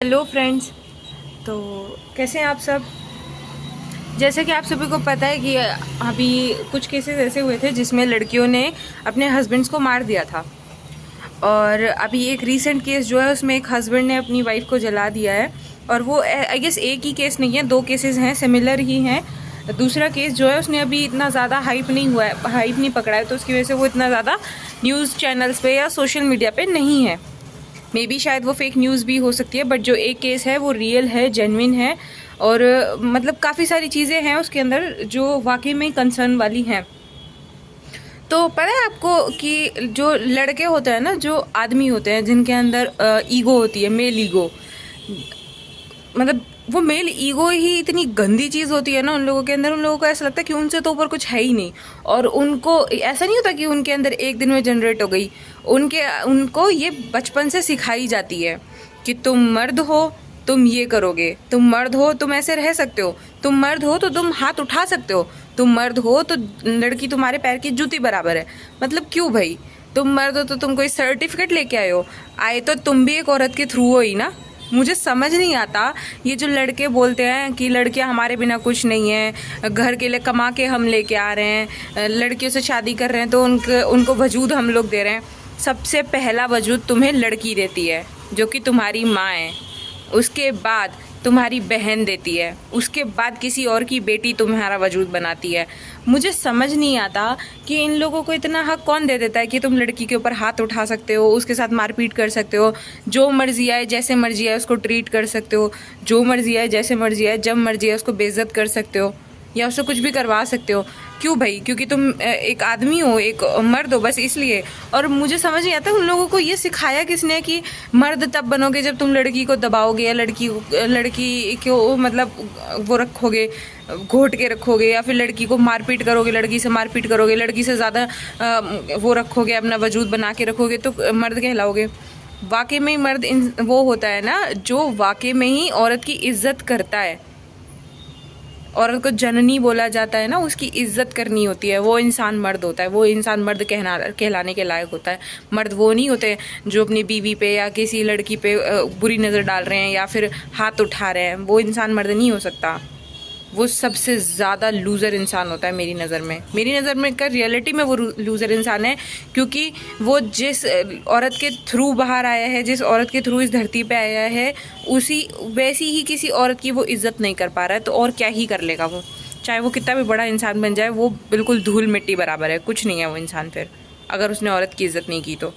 Hello friends. तो कैसे हैं आप सब। जैसे कि आप सभी को पता है कि अभी कुछ केसेस ऐसे हुए थे जिसमें लड़कियों ने अपने हस्बैंड्स को मार दिया था। और अभी एक रीसेंट केस जो है उसमें एक हस्बैंड ने अपनी वाइफ को जला दिया है। और वो आई गेस एक ही केस नहीं है, दो केसेस हैं, सिमिलर ही हैं। दूसरा केस जो है उसने अभी इतना ज़्यादा हाइप नहीं हुआ है, हाइप नहीं पकड़ा है, तो उसकी वजह से वो इतना ज़्यादा न्यूज़ चैनल्स पे या सोशल मीडिया पे नहीं है। मे बी शायद वो फेक न्यूज़ भी हो सकती है, बट जो एक केस है वो रियल है, जेन्युइन है। और मतलब काफ़ी सारी चीज़ें हैं उसके अंदर जो वाकई में कंसर्न वाली हैं। तो पता है आपको कि जो लड़के होते हैं ना, जो आदमी होते हैं जिनके अंदर ईगो होती है, मेल ईगो, मतलब वो मेल ईगो ही इतनी गंदी चीज़ होती है ना उन लोगों के अंदर। उन लोगों को ऐसा लगता है कि उनसे तो ऊपर कुछ है ही नहीं। और उनको ऐसा नहीं होता कि उनके अंदर एक दिन में जनरेट हो गई, उनको ये बचपन से सिखाई जाती है कि तुम मर्द हो, तुम ये करोगे, तुम मर्द हो, तुम ऐसे रह सकते हो, तुम मर्द हो तो तुम हाथ उठा सकते हो, तुम मर्द हो तो लड़की तुम्हारे पैर की जूती बराबर है। मतलब क्यों भाई, तुम मर्द हो तो तुम कोई सर्टिफिकेट लेके आए हो, आए तो तुम भी एक औरत के थ्रू हो ही ना। मुझे समझ नहीं आता ये जो लड़के बोलते हैं कि लड़कियां हमारे बिना कुछ नहीं है, घर के लिए कमा के हम लेके आ रहे हैं, लड़कियों से शादी कर रहे हैं तो उनको वजूद हम लोग दे रहे हैं। सबसे पहला वजूद तुम्हें लड़की देती है जो कि तुम्हारी माँ है, उसके बाद तुम्हारी बहन देती है, उसके बाद किसी और की बेटी तुम्हारा वजूद बनाती है। मुझे समझ नहीं आता कि इन लोगों को इतना हक कौन दे देता है कि तुम लड़की के ऊपर हाथ उठा सकते हो, उसके साथ मारपीट कर सकते हो, जो मर्जी आए जैसे मर्जी आए उसको ट्रीट कर सकते हो, जो मर्जी आए जैसे मर्जी आए जब मर्जी आए उसको बेइज्जत कर सकते हो या उससे कुछ भी करवा सकते हो। क्यों भाई? क्योंकि तुम एक आदमी हो, एक मर्द हो, बस इसलिए। और मुझे समझ नहीं आता उन लोगों को ये सिखाया किसने कि मर्द तब बनोगे जब तुम लड़की को दबाओगे या लड़की को मतलब वो रखोगे, घोट के रखोगे, या फिर लड़की को मारपीट करोगे, लड़की से मारपीट करोगे, लड़की से ज़्यादा वो रखोगे, अपना वजूद बना के रखोगे तो मर्द कहलाओगे। वाकई में ही मर्द वो होता है ना जो वाकई में ही औरत की इज्जत करता है। औरत को जननी बोला जाता है ना, उसकी इज्जत करनी होती है। वो इंसान मर्द होता है, वो इंसान मर्द कहलाने के लायक होता है। मर्द वो नहीं होते जो अपनी बीवी पे या किसी लड़की पे बुरी नज़र डाल रहे हैं या फिर हाथ उठा रहे हैं। वो इंसान मर्द नहीं हो सकता। वो सबसे ज़्यादा लूज़र इंसान होता है मेरी नज़र में का रियलिटी में वो लूज़र इंसान है। क्योंकि वो जिस औरत के थ्रू बाहर आया है, जिस औरत के थ्रू इस धरती पे आया है, वैसी ही किसी औरत की वो इज़्ज़त नहीं कर पा रहा है। तो और क्या ही कर लेगा वो, चाहे वो कितना भी बड़ा इंसान बन जाए, वो बिल्कुल धूल मिट्टी बराबर है, कुछ नहीं है वो इंसान फिर, अगर उसने औरत की इज़्ज़त नहीं की तो।